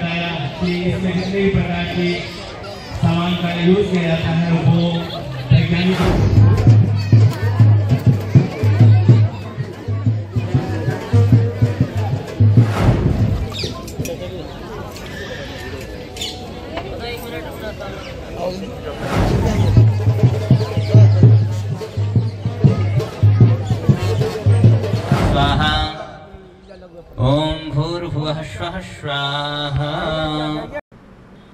बताया कि इसमें जितने भी प्रकार के सामान का यूज किया जाता है वो वैज्ञानिक ओम भूर्भुवः स्वः स्वाहा।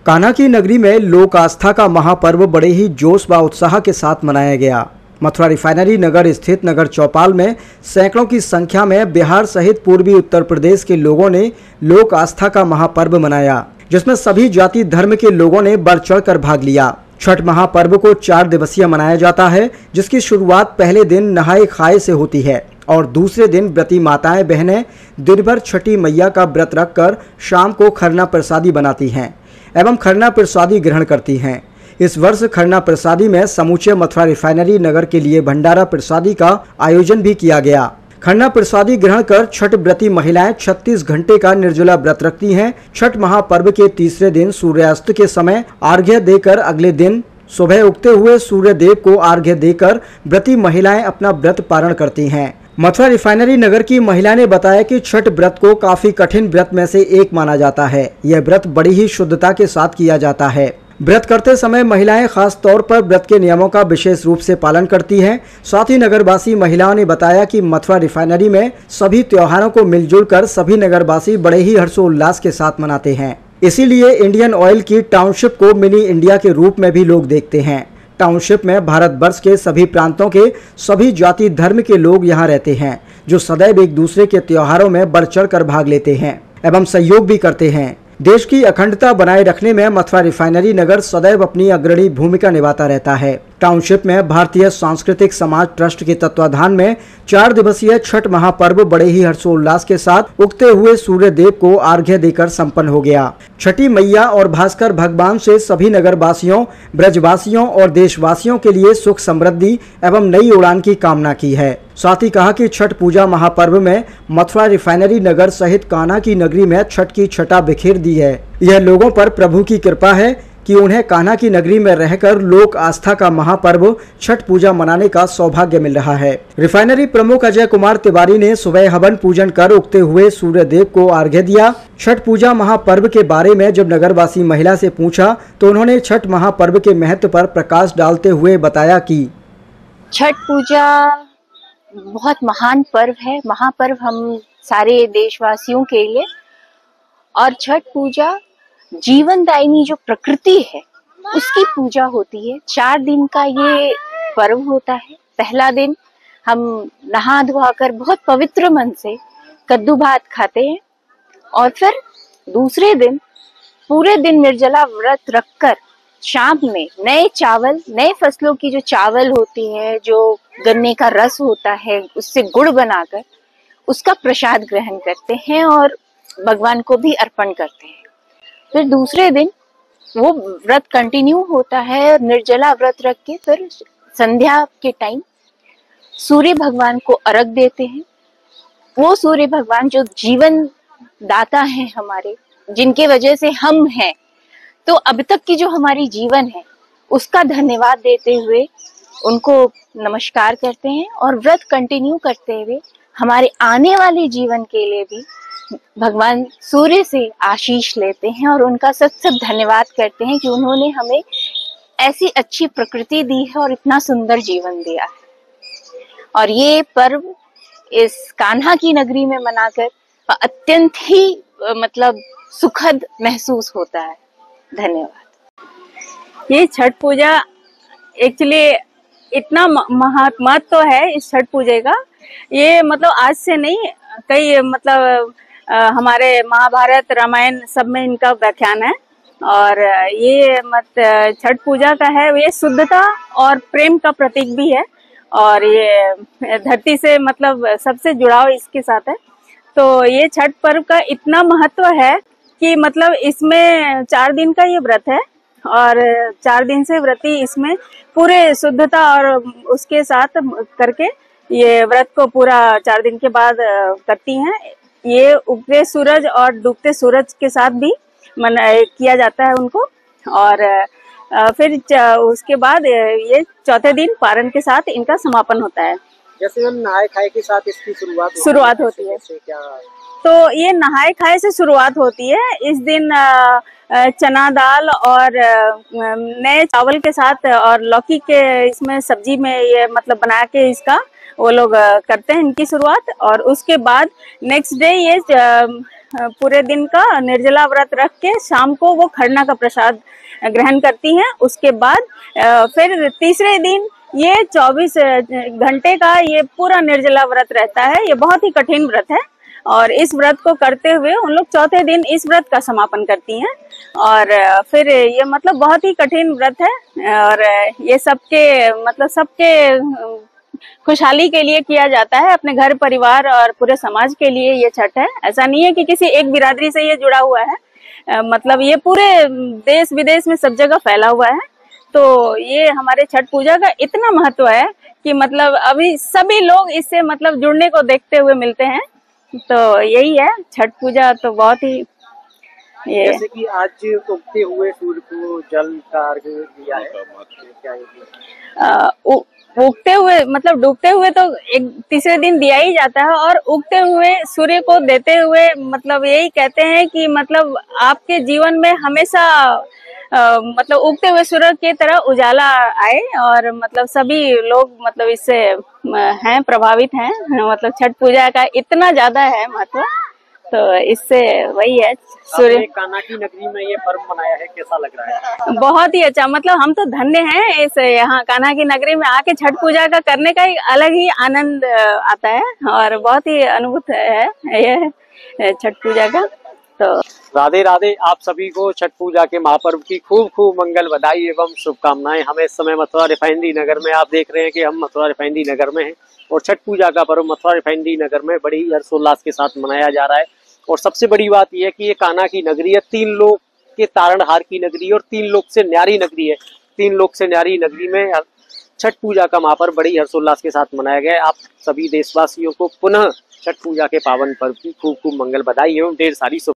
कान्हा की नगरी में लोक आस्था का महापर्व बड़े ही जोश व उत्साह के साथ मनाया गया। मथुरा रिफाइनरी नगर स्थित नगर चौपाल में सैकड़ों की संख्या में बिहार सहित पूर्वी उत्तर प्रदेश के लोगों ने लोक आस्था का महापर्व मनाया, जिसमें सभी जाति धर्म के लोगों ने बढ़ चढ़कर भाग लिया। छठ महापर्व को 4 दिवसीय मनाया जाता है, जिसकी शुरुआत पहले दिन नहाए खाए से होती है और दूसरे दिन व्रती माताएं बहनें दिन भर छठी मैया का व्रत रखकर शाम को खरना प्रसादी बनाती हैं एवं खरना प्रसादी ग्रहण करती हैं। इस वर्ष खरना प्रसादी में समूचे मथुरा रिफाइनरी नगर के लिए भंडारा प्रसादी का आयोजन भी किया गया। खरना प्रसादी ग्रहण कर छठ व्रती महिलाएं 36 घंटे का निर्जला व्रत रखती हैं। छठ महापर्व के तीसरे दिन सूर्यास्त के समय अर्घ्य देकर अगले दिन सुबह उगते हुए सूर्य देव को अर्घ्य देकर व्रती महिलाएं अपना व्रत पारण करती हैं। मथुरा रिफाइनरी नगर की महिला ने बताया कि छठ व्रत को काफी कठिन व्रत में से एक माना जाता है। यह व्रत बड़ी ही शुद्धता के साथ किया जाता है। व्रत करते समय महिलाएं खास तौर पर व्रत के नियमों का विशेष रूप से पालन करती हैं। साथ ही नगरवासी महिलाओं ने बताया कि मथुरा रिफाइनरी में सभी त्योहारों को मिलजुल कर सभी नगरवासी बड़े ही हर्षोल्लास के साथ मनाते हैं। इसीलिए इंडियन ऑयल की टाउनशिप को मिनी इंडिया के रूप में भी लोग देखते हैं। टाउनशिप में भारतवर्ष के सभी प्रांतों के सभी जाति धर्म के लोग यहाँ रहते हैं, जो सदैव एक दूसरे के त्योहारों में बढ़ चढ़ कर भाग लेते हैं एवं सहयोग भी करते हैं। देश की अखंडता बनाए रखने में मथुरा रिफाइनरी नगर सदैव अपनी अग्रणी भूमिका निभाता रहता है। टाउनशिप में भारतीय सांस्कृतिक समाज ट्रस्ट के तत्वाधान में 4 दिवसीय छठ महापर्व बड़े ही हर्षोल्लास के साथ उगते हुए सूर्य देव को अर्घ्य देकर संपन्न हो गया। छठी मैया और भास्कर भगवान से सभी नगरवासियों, ब्रजवासियों और देशवासियों के लिए सुख समृद्धि एवं नई उड़ान की कामना की है। साथ ही कहा कि छठ पूजा महापर्व में मथुरा रिफाइनरी नगर सहित कान्हा की नगरी में छठ की छटा बिखेर दी है। यह लोगों पर प्रभु की कृपा है कि उन्हें कान्हा की नगरी में रहकर लोक आस्था का महापर्व छठ पूजा मनाने का सौभाग्य मिल रहा है। रिफाइनरी प्रमुख अजय कुमार तिवारी ने सुबह हवन पूजन कर उगते हुए सूर्य देव को अर्घ्य दिया। छठ पूजा महापर्व के बारे में जब नगरवासी महिला से पूछा तो उन्होंने छठ महापर्व के महत्व पर प्रकाश डालते हुए बताया कि छठ पूजा बहुत महान पर्व है, महापर्व हम सारे देशवासियों के लिए। और छठ पूजा जीवनदायिनी जो प्रकृति है उसकी पूजा होती है। 4 दिन का ये पर्व होता है। पहला दिन हम नहा धोआ कर बहुत पवित्र मन से कद्दू भात खाते हैं और फिर दूसरे दिन पूरे दिन निर्जला व्रत रखकर शाम में नए चावल, नए फसलों की जो चावल होती है, जो गन्ने का रस होता है, उससे गुड़ बनाकर उसका प्रसाद ग्रहण करते हैं और भगवान को भी अर्पण करते हैं। फिर दूसरे दिन वो व्रत कंटिन्यू होता है। निर्जला व्रत रख के फिर संध्या के टाइम सूर्य भगवान को अर्घ देते हैं। वो सूर्य भगवान जो जीवन दाता है हमारे, जिनके वजह से हम हैं, तो अब तक की जो हमारी जीवन है उसका धन्यवाद देते हुए उनको नमस्कार करते हैं और व्रत कंटिन्यू करते हुए हमारे आने वाले जीवन के लिए भी भगवान सूर्य से आशीष लेते हैं और उनका सत धन्यवाद करते हैं कि उन्होंने हमें ऐसी अच्छी प्रकृति दी है और इतना सुंदर जीवन दिया है। और ये पर्व इस कान्हा की नगरी में मनाकर अत्यंत ही मतलब सुखद महसूस होता है। धन्यवाद। ये छठ पूजा एक्चुअली इतना महत्व तो है इस छठ पूजा का। ये मतलब आज से नहीं, कई मतलब हमारे महाभारत रामायण सब में इनका व्याख्यान है। और ये छठ पूजा का है, ये शुद्धता और प्रेम का प्रतीक भी है और ये धरती से मतलब सबसे जुड़ाव इसके साथ है। तो ये छठ पर्व का इतना महत्व है कि मतलब इसमें 4 दिन का ये व्रत है और 4 दिन से व्रती इसमें पूरे शुद्धता और उसके साथ करके ये व्रत को पूरा 4 दिन के बाद करती हैं। ये उगते सूरज और डूबते सूरज के साथ भी किया जाता है उनको। और फिर उसके बाद ये चौथे दिन पारण के साथ इनका समापन होता है। जैसे हम नहाए खाए के साथ इसकी शुरुआत होती है। क्या तो ये नहाए खाए से शुरुआत होती है। इस दिन चना दाल और नए चावल के साथ और लौकी के इसमें सब्जी में ये मतलब बना के इसका वो लोग करते हैं इनकी शुरुआत। और उसके बाद नेक्स्ट डे ये पूरे दिन का निर्जला व्रत रख के शाम को वो खरना का प्रसाद ग्रहण करती हैं। उसके बाद फिर तीसरे दिन ये 24 घंटे का ये पूरा निर्जला व्रत रहता है। ये बहुत ही कठिन व्रत है और इस व्रत को करते हुए उन लोग चौथे दिन इस व्रत का समापन करती हैं। और फिर ये मतलब बहुत ही कठिन व्रत है और ये सबके खुशहाली के लिए किया जाता है, अपने घर परिवार और पूरे समाज के लिए ये छठ है। ऐसा नहीं है कि किसी एक बिरादरी से ये जुड़ा हुआ है, मतलब ये पूरे देश विदेश में सब जगह फैला हुआ है। तो ये हमारे छठ पूजा का इतना महत्व है कि मतलब अभी सभी लोग इससे मतलब जुड़ने को देखते हुए मिलते हैं। तो यही है छठ पूजा। तो बहुत ही जैसे कि आज उगते हुए सूर्य को जल का अर्घ्य दिया है, क्या उगते हुए मतलब डूबते हुए तो एक तीसरे दिन दिया ही जाता है और उगते हुए सूर्य को देते हुए मतलब यही कहते हैं कि मतलब आपके जीवन में हमेशा मतलब उगते हुए सूर्य की तरह उजाला आए और मतलब सभी लोग मतलब इससे हैं प्रभावित हैं। मतलब छठ पूजा का इतना ज्यादा है महत्व। तो इससे वही है सूर्य। कान्हा की नगरी में ये पर्व मनाया है, कैसा लग रहा है? बहुत ही अच्छा, मतलब हम तो धन्य हैं इस यहाँ कान्हा की नगरी में आके छठ पूजा का करने का एक अलग ही आनंद आता है और बहुत ही अनुभूत है ये छठ पूजा का। तो राधे राधे। आप सभी को छठ पूजा के महापर्व की खूब खूब मंगल बधाई एवं शुभकामनाएं। हमें इस समय मथुरा रिफाइनरी नगर में, आप देख रहे हैं कि हम मथुरा रिफाइनरी नगर में हैं और छठ पूजा का पर्व मथुरा रिफाइनरी नगर में बड़ी हर्षोल्लास के साथ मनाया जा रहा है। और सबसे बड़ी बात यह है कि ये कान्हा की नगरी है, 3 लोक के तारणहार की नगरी है और 3 लोक से न्यारी नगरी है। 3 लोक से न्यारी नगरी में छठ पूजा का महापर्व बड़ी हर्षोल्लास के साथ मनाया गया है। आप सभी देशवासियों को पुनः छठ पूजा के पावन पर्व की खूब खूब मंगल बधाई एवं ढेर सारी